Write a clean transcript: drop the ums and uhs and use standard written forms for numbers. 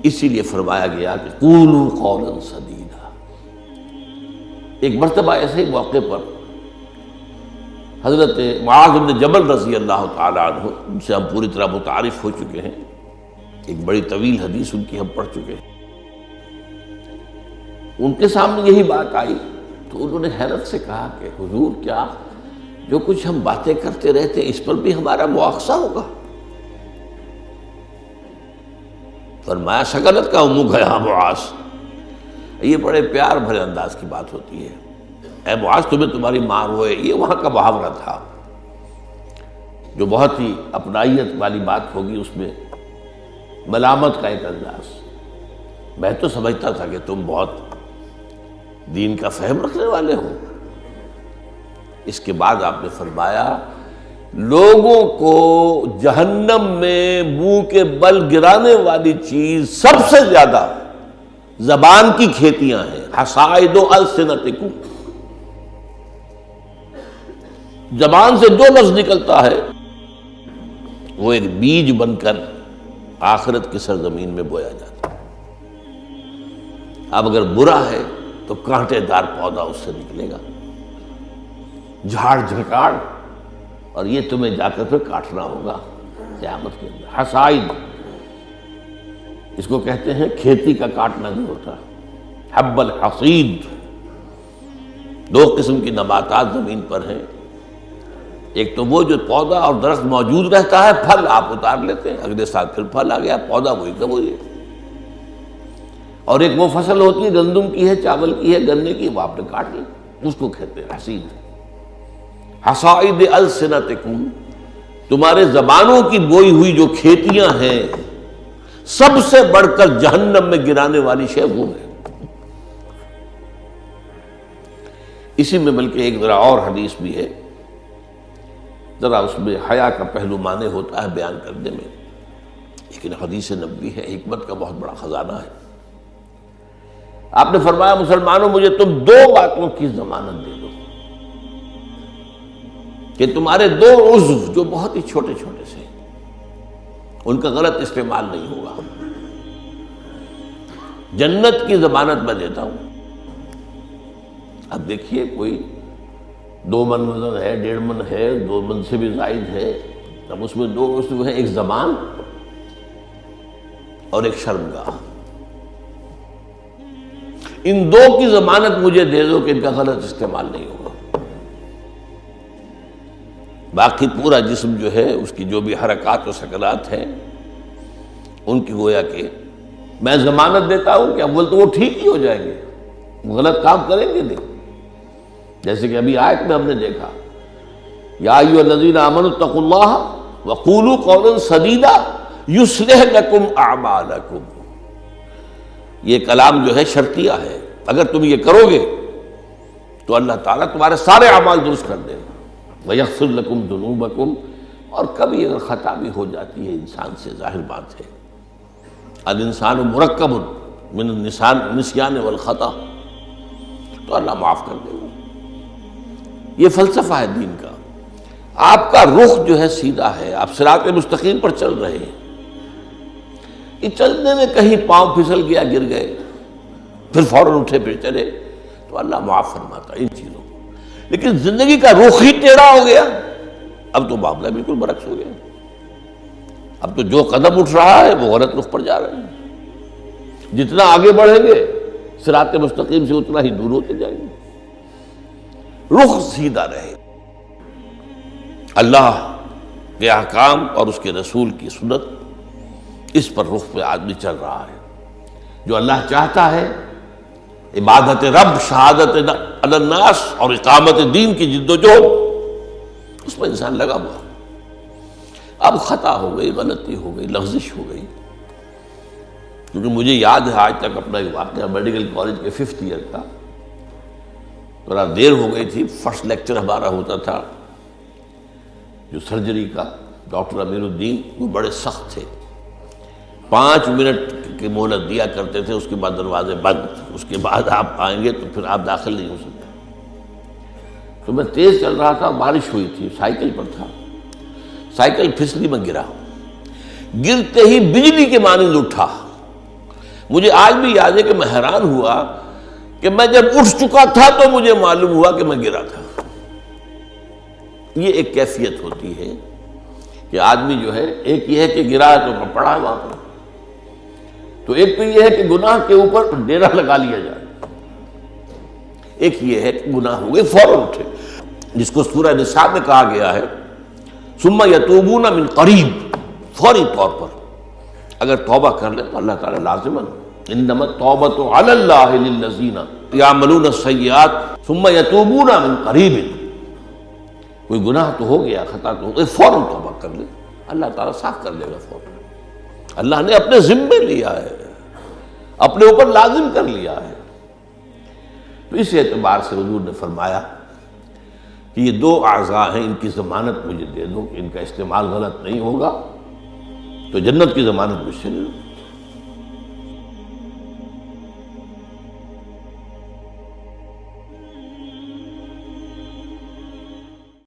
اسی لیے فرمایا گیا کہ قولوا قولا سدیدا۔ ایک مرتبہ ایسے ہی موقع پر حضرت معاذ بن جبل رضی اللہ تعالی عنہ، ان سے ہم پوری طرح متعارف ہو چکے ہیں، ایک بڑی طویل حدیث ان کی ہم پڑھ چکے ہیں، ان کے سامنے یہی بات آئی تو انہوں نے حیرت سے کہا کہ حضور، کیا جو کچھ ہم باتیں کرتے رہتے ہیں اس پر بھی ہمارا مواخذہ ہوگا؟ فرمایا شغلت کا امک ہے معاذ، یہ بڑے پیار بھرے انداز کی بات ہوتی ہے، اے معاذ تمہیں تمہاری ماں روئے، یہ وہاں کا محاورہ تھا جو بہت ہی اپنائیت والی بات ہوگی، اس میں ملامت کا ایک انداز۔ میں تو سمجھتا تھا کہ تم بہت دین کا فہم رکھنے والے ہو۔ اس کے بعد آپ نے فرمایا لوگوں کو جہنم میں منہ کے بل گرانے والی چیز سب سے زیادہ زبان کی کھیتیاں ہیں، حصائد السنتکم، زبان سے جو لفظ نکلتا ہے وہ ایک بیج بن کر آخرت کی سرزمین میں بویا جاتا ہے۔ اب اگر برا ہے تو کانٹے دار پودا اس سے نکلے گا، جھاڑ جھکاڑ، اور یہ تمہیں جا کر پھر کاٹنا ہوگا قیامت کے اندر۔ حصائد اس کو کہتے ہیں کھیتی کا کاٹنا جو ہوتا ہے، حب الحصید۔ دو قسم کی نباتات زمین پر ہیں، ایک تو وہ جو پودا اور درخت موجود رہتا ہے، پھل آپ اتار لیتے ہیں، اگلے سال پھر پھل آ گیا، پودا وہی کا وہی ہے، اور ایک وہ فصل ہوتی ہے گندم کی ہے، چاول کی ہے، گنے کی، وہ آپ نے کاٹ لی، اس کو کہتے ہیں حصید۔ حصائد السنتکم، تمہارے زبانوں کی بوئی ہوئی جو کھیتیاں ہیں، سب سے بڑھ کر جہنم میں گرانے والی شے وہ ہے۔ اسی میں بلکہ ایک ذرا اور حدیث بھی ہے، ذرا اس میں حیا کا پہلو مانے ہوتا ہے بیان کرنے میں، لیکن حدیث نبوی ہے، حکمت کا بہت بڑا خزانہ ہے۔ آپ نے فرمایا مسلمانوں مجھے تم دو باتوں کی ضمانت دے دو کہ تمہارے دو عضو جو بہت ہی چھوٹے چھوٹے سے، ان کا غلط استعمال نہیں ہوگا، جنت کی ضمانت میں دیتا ہوں۔ اب دیکھیے کوئی 2 من وزن ہے، 1.5 من ہے، 2 من سے بھی زائد ہے، اب اس میں دو عضو ہیں، ایک زبان اور ایک شرمگاہ، ان دو کی ضمانت مجھے دے دو کہ ان کا غلط استعمال نہیں ہوگا۔ باقی پورا جسم جو ہے، اس کی جو بھی حرکات و سکنات ہیں، ان کی گویا کہ میں ضمانت دیتا ہوں کہ اول تو وہ ٹھیک ہی ہو جائیں گے، وہ غلط کام کریں گے نہیں۔ جیسے کہ ابھی آیت میں ہم نے دیکھا یا ایھا الذین آمنوا اتقوا اللہ وقولوا قولا سدیدا یصلح لکم اعمالکم، یہ کلام جو ہے شرطیہ ہے، اگر تم یہ کرو گے تو اللہ تعالیٰ تمہارے سارے اعمال درست کر دے گا، وَيَغْفِرْ لَكُمْ ذُنُوبَكُمْ، اور کبھی اگر خطا بھی ہو جاتی ہے انسان سے، ظاہر بات ہے الانسان مرکب من النسیان والخطا، تو اللہ معاف کر دے گا۔ یہ فلسفہ ہے دین کا۔ آپ کا رخ جو ہے سیدھا ہے، آپ صراط مستقیم پر چل رہے ہیں، یہ چلنے میں کہیں پاؤں پھسل گیا، گر گئے، پھر فوراً اٹھے پھر چلے تو اللہ معاف فرماتا ہے ان چیزوں کو۔ لیکن زندگی کا رخ ہی ٹیڑھا ہو گیا، اب تو معاملہ بالکل برعکس ہو گیا، اب تو جو قدم اٹھ رہا ہے وہ غلط رخ پر جا رہے ہیں، جتنا آگے بڑھیں گے صراط مستقیم سے اتنا ہی دور ہوتے جائیں گے۔ رخ سیدھا رہے، اللہ کے احکام اور اس کے رسول کی سنت، اس پر رخ پہ آدمی چل رہا ہے۔ جو اللہ چاہتا ہے، عبادت رب، شہادت علی الناس اور اقامت دین کی جد و جہد، اس میں انسان لگا ہوا۔ اب خطا ہو گئی، غلطی ہو گئی، لغزش ہو گئی، کیونکہ مجھے یاد ہے آج تک اپنا ایک واقعہ میڈیکل کالج کے 5th ایئر کا، تھوڑا دیر ہو گئی تھی، فرسٹ لیکچر ہمارا ہوتا تھا جو سرجری کا، ڈاکٹر امیر الدین، وہ بڑے سخت تھے، 5 منٹ کی مہلت دیا کرتے تھے، اس کے بعد دروازے بند، اس کے بعد آپ آئیں گے تو پھر آپ داخل نہیں ہو سکتے۔ تو میں تیز چل رہا تھا، بارش ہوئی تھی، سائیکل پر تھا، سائیکل پھسلی میں گرا، گرتے ہی بجلی کے مانند اٹھا مجھے آج بھی یاد ہے کہ میں حیران ہوا کہ میں جب اٹھ چکا تھا تو مجھے معلوم ہوا کہ میں گرا تھا۔ یہ ایک کیفیت ہوتی ہے کہ آدمی جو ہے، ایک یہ ہے کہ گرا ہے تو پڑا ہے وہاں پر، تو ایک تو یہ ہے کہ گناہ کے اوپر ڈیرا لگا لیا جائے، ایک یہ ہے کہ گناہ ہو گئے فوراً اٹھے، جس کو سورہ نساء میں کہا گیا ہے ثم یتوبون من قریب، فوری طور پر اگر توبہ کر لے تو اللہ تعالیٰ لازماً انما التوبۃ علی اللہ للذین یعملون السیئات ثم یتوبون من قریب، کوئی گناہ تو ہو گیا، خطا تو ہو گئی، فوراً توبہ کر لے، اللہ تعالیٰ صاف کر دے گا فوراً۔ اللہ نے اپنے ذمے لیا ہے، اپنے اوپر لازم کر لیا ہے۔ تو اس اعتبار سے حضور نے فرمایا کہ یہ دو اعضاء ہیں، ان کی ضمانت مجھے دے دو کہ ان کا استعمال غلط نہیں ہوگا تو جنت کی ضمانت مجھ سے لے لو۔